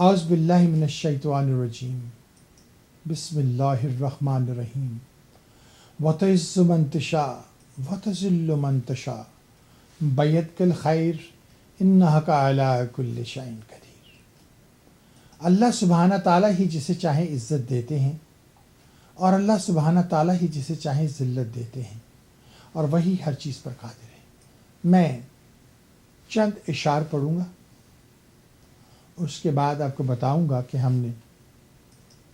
اعوذ باللہ من الشیطان الرجیم بسم اللہ الرحمن الرحیم وتعز من تشاء وتذل من تشاء بیدک الخیر انک علی کل شیء قدیر۔ اللہ سبحانہ تعالیٰ ہی جسے چاہے عزت دیتے ہیں اور اللہ سبحانہ تعالیٰ ہی جسے چاہے ذلت دیتے ہیں اور وہی ہر چیز پر قادر ہے۔ میں چند اشعار پڑھوں گا، اس کے بعد آپ کو بتاؤں گا کہ ہم نے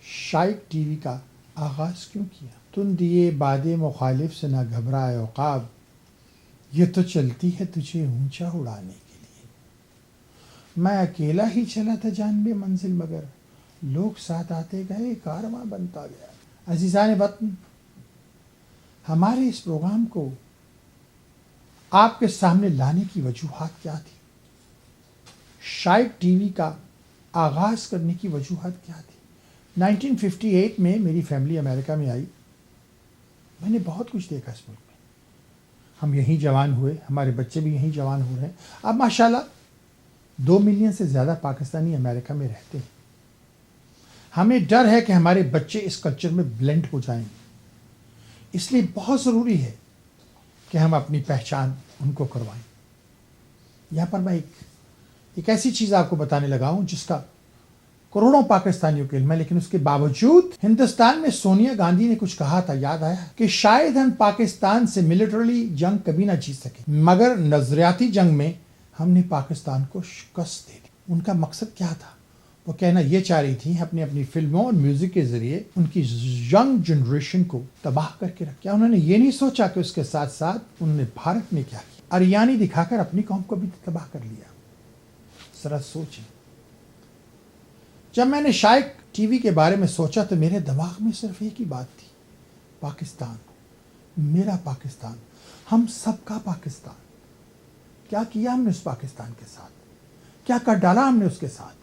شائق ٹی وی کا آغاز کیوں کیا۔ تن دیے باد مخالف سے نہ گھبرائے عقاب، یہ تو چلتی ہے تجھے اونچا اڑانے کے لیے۔ میں اکیلا ہی چلا تھا جانبے منزل، مگر لوگ ساتھ آتے گئے، کارواں بنتا گیا۔ عزیزان وطن، ہمارے اس پروگرام کو آپ کے سامنے لانے کی وجوہات کیا تھی؟ شائق ٹی وی کا آغاز کرنے کی وجوہات کیا تھی؟ 1958 میں میری فیملی امریکہ میں آئی۔ میں نے بہت کچھ دیکھا اس ملک میں، ہم یہیں جوان ہوئے، ہمارے بچے بھی یہیں جوان ہو رہے ہیں۔ اب ماشاءاللہ 2 ملین سے زیادہ پاکستانی امریکہ میں رہتے ہیں۔ ہمیں ڈر ہے کہ ہمارے بچے اس کلچر میں بلینڈ ہو جائیں گے، اس لیے بہت ضروری ہے کہ ہم اپنی پہچان ان کو کروائیں۔ یہاں پر میں ایک ایسی چیز آپ کو بتانے لگا ہوں جس کا کروڑوں پاکستانیوں کے علم ہے، لیکن اس کے باوجود ہندوستان میں سونیا گاندھی نے کچھ کہا تھا، یاد آیا کہ شاید ہم پاکستان سے ملٹریلی جنگ کبھی نہ جیت سکیں، مگر نظریاتی جنگ میں ہم نے پاکستان کو شکست دے دی۔ ان کا مقصد کیا تھا؟ وہ کہنا یہ چاہ رہی تھی اپنی فلموں اور میوزک کے ذریعے ان کی ینگ جنریشن کو تباہ کر کے رکھا۔ انہوں نے یہ نہیں سوچا کہ اس کے ساتھ ساتھ انہوں نے بھارت میں کیا کیا، اریانی دکھا کر اپنی قوم کو بھی تباہ کر لیا۔ ذرا سوچیں، جب میں نے شائق ٹی وی کے بارے میں سوچا تو میرے دماغ میں صرف ایک ہی بات تھی، پاکستان، میرا پاکستان، ہم سب کا پاکستان۔ کیا کیا ہم نے اس پاکستان کے ساتھ؟ کیا کر ڈالا ہم نے اس کے ساتھ؟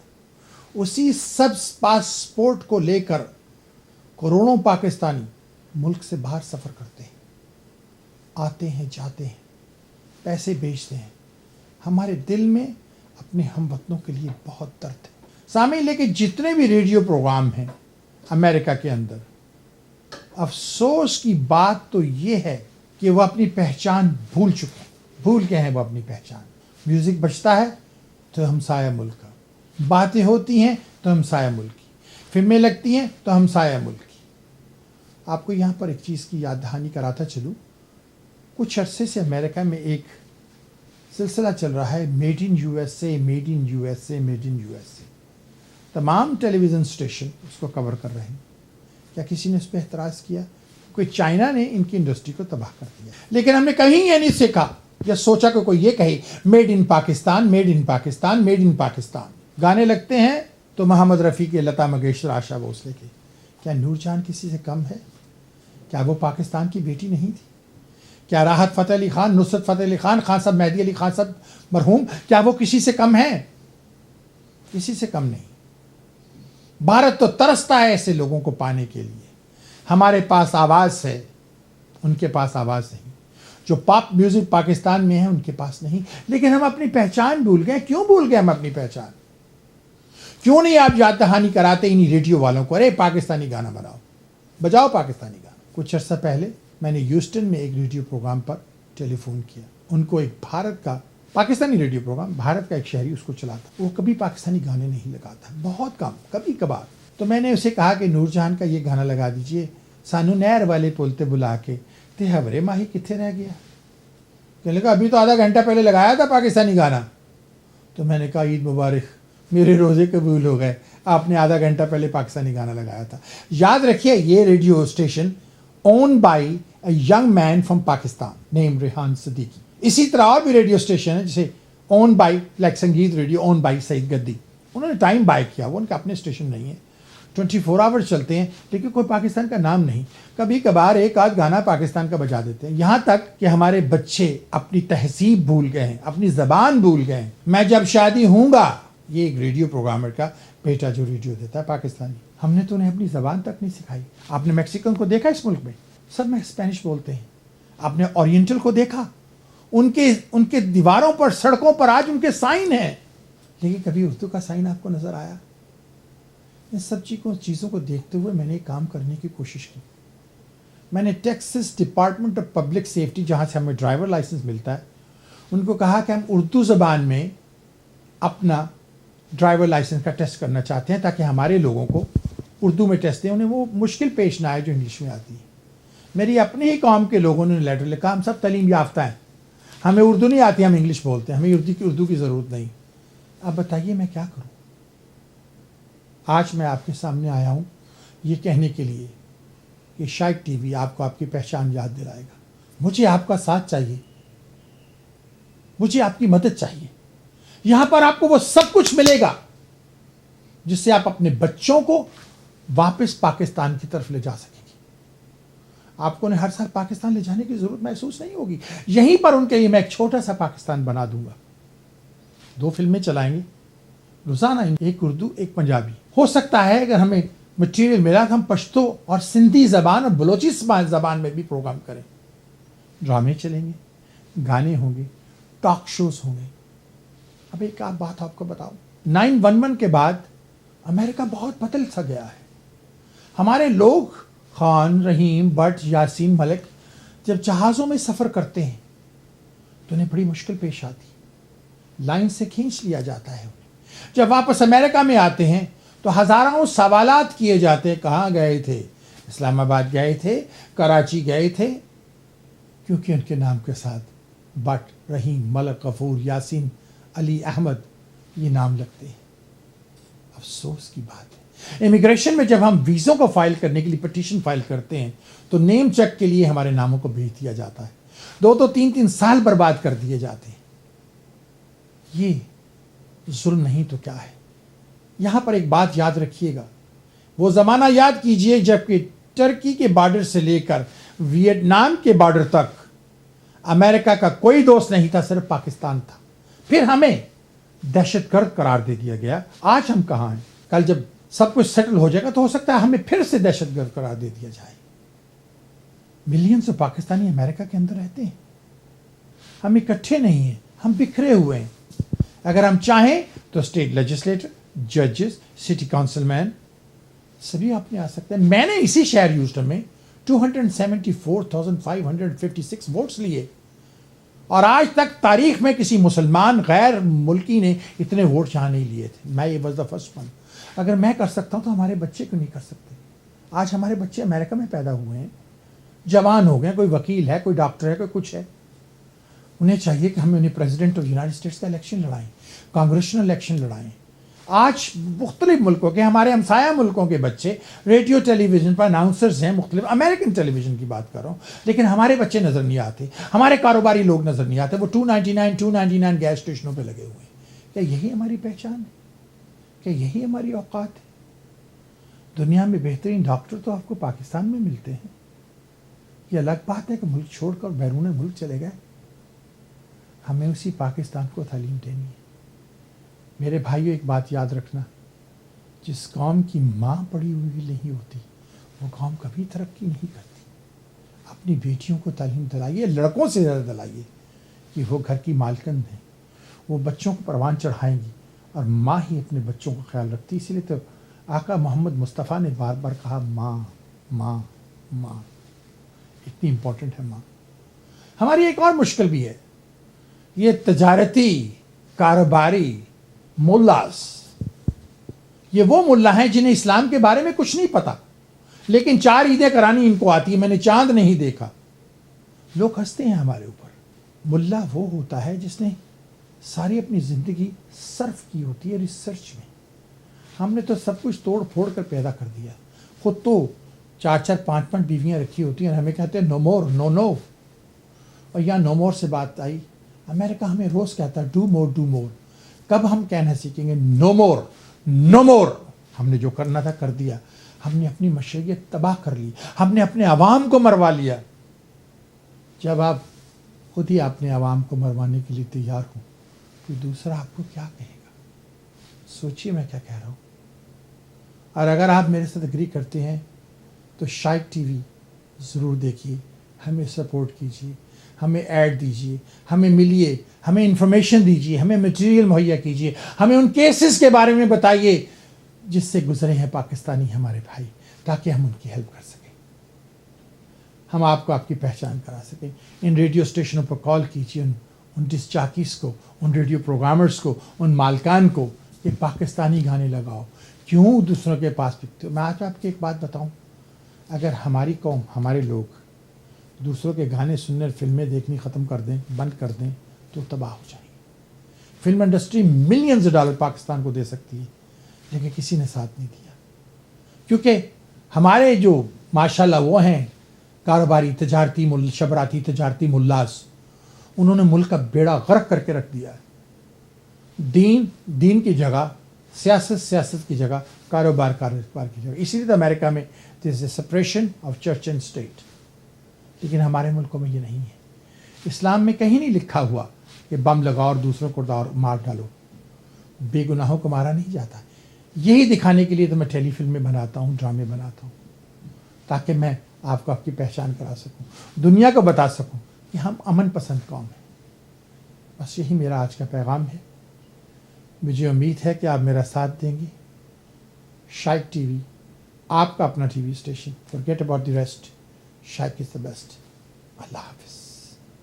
اسی سب پاسپورٹ کو لے کر کروڑوں پاکستانی ملک سے باہر سفر کرتے ہیں، آتے ہیں، جاتے ہیں، پیسے بیچتے ہیں۔ ہمارے دل میں اپنے ہم وطنوں کے لیے بہت درد ہے۔ سامعین، لیکن جتنے بھی ریڈیو پروگرام ہیں امریکہ کے اندر، افسوس کی بات تو یہ ہے کہ وہ اپنی پہچان بھول چکے ہیں، بھول گئے ہیں وہ اپنی پہچان۔ میوزک بجتا ہے تو ہمسایہ ملک کا، باتیں ہوتی ہیں تو ہمسایہ ملک کی، فلمیں لگتی ہیں تو ہمسایہ ملک کی۔ آپ کو یہاں پر ایک چیز کی یاد دہانی کراتا چلوں، کچھ عرصے سے امریکہ میں ایک سلسلہ چل رہا ہے، made in U S A, made in U S A, made in U S A. تمام ٹیلی ویژن اسٹیشن اس کو کور کر رہے ہیں۔ کیا کسی نے اس پہ اعتراض کیا؟ کوئی چائنا نے ان کی انڈسٹری کو تباہ کر دیا، لیکن ہم نے کہیں یہ نہیں سیکھا یا سوچا کہ کوئی یہ کہے made in Pakistan, made in Pakistan, made in Pakistan. گانے لگتے ہیں تو محمد رفیع کے، لتا منگیشکر، آشا بھوسلے کے۔ کیا نور جہاں کسی سے کم ہے؟ کیا وہ پاکستان کی بیٹی نہیں تھی؟ کیا راحت فتح علی خان، نصرت فتح علی خان، خان صاحب مہدی علی خان صاحب مرحوم، کیا وہ کسی سے کم ہیں؟ کسی سے کم نہیں۔ بھارت تو ترستا ہے ایسے لوگوں کو پانے کے لیے۔ ہمارے پاس آواز ہے، ان کے پاس آواز نہیں۔ جو پاپ میوزک پاکستان میں ہے ان کے پاس نہیں، لیکن ہم اپنی پہچان بھول گئے۔ کیوں بھول گئے ہم اپنی پہچان؟ کیوں نہیں آپ یاد دہانی کراتے انہی ریڈیو والوں کو، ارے پاکستانی گانا بجاؤ پاکستانی گانا۔ کچھ عرصہ پہلے میں نے ہیوسٹن میں ایک ریڈیو پروگرام پر ٹیلی فون کیا۔ ان کو ایک بھارت کا، پاکستانی ریڈیو پروگرام، بھارت کا ایک شہری اس کو چلاتا، وہ کبھی پاکستانی گانے نہیں لگاتا، بہت کم، کبھی کبھار۔ تو میں نے اسے کہا کہ نور جہان کا یہ گانا لگا دیجئے، سانو نہر والے پولتے بلا کے تے ہورے ماہی کتنے رہ گیا۔ کہنے لگا ابھی تو آدھا گھنٹہ پہلے لگایا تھا پاکستانی گانا۔ تو میں نے کہا عید مبارک، میرے روزے قبول ہو گئے، آپ نے آدھا گھنٹہ پہلے پاکستانی گانا لگایا تھا۔ یاد رکھیے، یہ radio station owned by a young man from Pakistan named Rehan Siddiqui. اسی طرح اور بھی ریڈیو اسٹیشن ہے جسے owned by like سنگیت ریڈیو owned by سعید گدی۔ انہوں نے ٹائم بائی کیا، وہ ان کے اپنے اسٹیشن نہیں ہے، 24 آورز چلتے ہیں، لیکن کوئی پاکستان کا نام نہیں۔ کبھی کبھار ایک آدھ گانا پاکستان کا بجا دیتے ہیں، یہاں تک کہ ہمارے بچے اپنی تہذیب بھول گئے ہیں، اپنی زبان بھول گئے ہیں۔ میں جب شادی ہوں گا، یہ ایک ریڈیو پروگرامر کا بیٹا جو ریڈیو دیتا ہے پاکستانی، ہم نے تو انہیں اپنی زبان تک نہیں سکھائی۔ آپ نے میکسیکن کو دیکھا اس ملک میں، سب میں اسپینش بولتے ہیں۔ آپ نے اورینٹل کو دیکھا، ان کے دیواروں پر، سڑکوں پر آج ان کے سائن ہیں، لیکن کبھی اردو کا سائن آپ کو نظر آیا؟ ان سب چیزوں کو دیکھتے ہوئے میں نے ایک کام کرنے کی کوشش کی. میں نے Texas Department of Public Safety جہاں سے ہمیں ڈرائیور لائسنس ملتا ہے ان کو کہا کہ ہم اردو زبان میں اپنا ڈرائیور لائسنس کا ٹیسٹ کرنا چاہتے ہیں تاکہ ہمارے لوگوں کو اردو میں ٹیسٹ دیں, انہیں وہ مشکل پیش نہ آئے جو انگلش میں آتی ہے. میری اپنے ہی قوم کے لوگوں نے لیٹر لکھا ہم سب تعلیم یافتہ ہیں, ہمیں اردو نہیں آتی, ہم انگلش بولتے ہیں, ہمیں اردو کی ضرورت نہیں. اب بتائیے میں کیا کروں. آج میں آپ کے سامنے آیا ہوں یہ کہنے کے لیے کہ شائق ٹی وی آپ کو آپ کی پہچان یاد دلائے گا. مجھے آپ کا ساتھ چاہیے, مجھے آپ کی مدد چاہیے. یہاں پر آپ کو وہ سب کچھ ملے گا جس سے آپ اپنے بچوں کو واپس پاکستان کی طرف لے جا سکیں گے. آپ کو انہیں ہر سال پاکستان لے جانے کی ضرورت محسوس نہیں ہوگی. یہیں پر ان کے لیے میں ایک چھوٹا سا پاکستان بنا دوں گا. 2 فلمیں چلائیں گے روزانہ, ایک اردو ایک پنجابی. ہو سکتا ہے اگر ہمیں مٹیریل ملا تو ہم پشتو اور سندھی زبان اور بلوچی زبان میں بھی پروگرام کریں. ڈرامے چلیں گے, گانے ہوں گے, ٹاک شوز ہوں گے. اب ایک بات آپ کو بتاؤں, 9/11 کے بعد امریکہ بہت بدل سا گیا ہے. ہمارے لوگ خان, رحیم, بٹ, یاسین, ملک جب جہازوں میں سفر کرتے ہیں تو انہیں بڑی مشکل پیش آتی. لائن سے کھینچ لیا جاتا ہے. جب واپس امریکہ میں آتے ہیں تو ہزاروں سوالات کیے جاتے ہیں, کہاں گئے تھے, اسلام آباد گئے تھے, کراچی گئے تھے, کیونکہ ان کے نام کے ساتھ بٹ, رحیم, ملک, غفور, یاسین, علی, احمد یہ نام لگتے ہیں. افسوس کی بات ہے امیگریشن میں جب ہم ویزوں کو فائل کرنے کے لیے پٹیشن فائل کرتے ہیں تو نیم چیک کے لیے ہمارے ناموں کو بھیج دیا جاتا ہے. 2-3 سال برباد کر دیے جاتے ہیں. یہ ظلم نہیں تو کیا ہے. یہاں پر ایک بات یاد رکھیے گا, وہ زمانہ یاد کیجئے جب کہ ٹرکی کے بارڈر سے لے کر ویتنام کے بارڈر تک امریکہ کا کوئی دوست نہیں تھا, صرف پاکستان تھا. پھر ہمیں دہشت گرد قرار دے دیا گیا. آج ہم کہاں ہیں؟ کل جب سب کچھ سیٹل ہو جائے گا تو ہو سکتا ہے ہمیں پھر سے دہشت گرد قرار دے دیا جائے. ملینز آف پاکستانی امریکہ کے اندر رہتے ہیں. ہم اکٹھے نہیں ہیں, ہم بکھرے ہوئے ہیں. اگر ہم چاہیں تو اسٹیٹ لیجسلیٹر, ججز, سٹی کاؤنسل مین سبھی اپنے آ سکتے ہیں. میں نے اسی شہر ہیوسٹن میں 274,556 ووٹس لیے, اور آج تک تاریخ میں کسی مسلمان غیر ملکی نے اتنے ووٹ یہاں نہیں لیے تھے. میں یہ واز دا فرسٹ ون. اگر میں کر سکتا ہوں تو ہمارے بچے کیوں نہیں کر سکتے؟ آج ہمارے بچے امریکہ میں پیدا ہوئے ہیں, جوان ہو گئے, کوئی وکیل ہے, کوئی ڈاکٹر ہے, کوئی کچھ ہے. انہیں چاہیے کہ ہم انہیں پریزیڈنٹ آف یونائٹڈ اسٹیٹس کا الیکشن لڑائیں, کانگریشنل الیکشن لڑائیں. آج مختلف ملکوں کے, ہمارے ہمسایہ ملکوں کے بچے ریڈیو ٹیلی ویژن پر اناؤنسرز ہیں, مختلف امریکن ٹیلی ویژن کی بات کر رہا ہوں, لیکن ہمارے بچے نظر نہیں آتے, ہمارے کاروباری لوگ نظر نہیں آتے. وہ 299 گیس اسٹیشنوں پہ لگے ہوئے ہیں. کیا یہی ہماری پہچان ہے؟ کیا یہی ہماری اوقات ہے؟ دنیا میں بہترین ڈاکٹر تو آپ کو پاکستان میں ملتے ہیں. یہ الگ بات ہے کہ ملک چھوڑ کر بیرون ملک چلے گئے. ہمیں اسی پاکستان کو تعلیم دینی ہے. میرے بھائیو, ایک بات یاد رکھنا, جس قوم کی ماں پڑی ہوئی نہیں ہوتی وہ قوم کبھی ترقی نہیں کرتی. اپنی بیٹیوں کو تعلیم دلائیے, لڑکوں سے زیادہ دلائیے کہ وہ گھر کی مالکن ہیں, وہ بچوں کو پروان چڑھائیں گی, اور ماں ہی اپنے بچوں کا خیال رکھتی. اسی لیے تو آقا محمد مصطفیٰ نے بار بار کہا ماں ماں ماں. اتنی امپورٹنٹ ہے ماں. ہماری ایک اور مشکل بھی ہے, یہ تجارتی کاروباری ملاز. یہ وہ ملا ہیں جنہیں اسلام کے بارے میں کچھ نہیں پتا, لیکن 4 عیدیں کرانی ان کو آتی ہے. میں نے چاند نہیں دیکھا. لوگ ہنستے ہیں ہمارے اوپر. ملا وہ ہوتا ہے جس نے ساری اپنی زندگی صرف کی ہوتی ہے ریسرچ میں. ہم نے تو سب کچھ توڑ پھوڑ کر پیدا کر دیا. خود تو 4-4 5-5 بیویاں رکھی ہوتی ہیں, اور ہمیں کہتے ہیں نو مور نو نو. اور یہاں نو مور سے بات آئی. امریکہ ہمیں روز کہتا ہے ڈو مور ڈو مور. کب ہم کہنا سیکھیں گے نو مور نو مور؟ ہم نے جو کرنا تھا کر دیا. ہم نے اپنی مشروعیت تباہ کر لی, ہم نے اپنے عوام کو مروا لیا. جب آپ خود ہی اپنے عوام کو مروانے کے لیے تیار ہوں تو دوسرا آپ کو کیا کہے گا؟ سوچیے میں کیا کہہ رہا ہوں. اور اگر آپ میرے ساتھ اگری کرتے ہیں تو شائق ٹی وی ضرور دیکھیے, ہمیں سپورٹ کیجیے, ہمیں ایڈ دیجیے, ہمیں ملیے, ہمیں انفارمیشن دیجیے, ہمیں مٹیریل مہیا کیجیے, ہمیں ان کیسز کے بارے میں بتائیے جس سے گزرے ہیں پاکستانی ہمارے بھائی، تاکہ ہم ان کی ہیلپ کر سکیں، ہم آپ کو آپ کی پہچان کرا سکیں. ان ریڈیو اسٹیشنوں پر کال کیجیے ان ڈسک جاکیز کو، ان ریڈیو پروگرامرز کو، ان مالکان کو کہ پاکستانی گانے لگاؤ، کیوں دوسروں کے پاس بکتے ہو. میں آج آپ کی ایک بات بتاؤں، اگر ہماری قوم، ہمارے لوگ دوسروں کے گانے سننے اور فلمیں دیکھنی ختم کر دیں، بند کر دیں، تو تباہ ہو جائیں گے. Film industry millions dollar Pakistan کو دے سکتی ہے، لیکن کسی نے ساتھ نہیں دیا، کیونکہ ہمارے جو ماشاءاللہ وہ ہیں کاروباری تجارتی شبراتی تجارتی ملاز، انہوں نے ملک کا بیڑا غرق کر کے رکھ دیا ہے. دین کی جگہ سیاست کی جگہ کاروبار کی جگہ. اسی لیے تو امریکہ میں this a separation of church and state, لیکن ہمارے ملکوں میں یہ نہیں ہے. اسلام میں کہیں نہیں لکھا ہوا کہ بم لگاؤ اور دوسروں کو مار ڈالو. بے گناہوں کو مارا نہیں جاتا. یہی دکھانے کے لیے تو میں ٹیلی فلمیں بناتا ہوں، ڈرامے بناتا ہوں، تاکہ میں آپ کو آپ کی پہچان کرا سکوں، دنیا کو بتا سکوں کہ ہم امن پسند قوم ہیں. بس یہی میرا آج کا پیغام ہے. مجھے امید ہے کہ آپ میرا ساتھ دیں گے. شائق ٹی وی آپ کا اپنا TV station. Forget about the rest. Shaiq is the best. اللہ حافظ.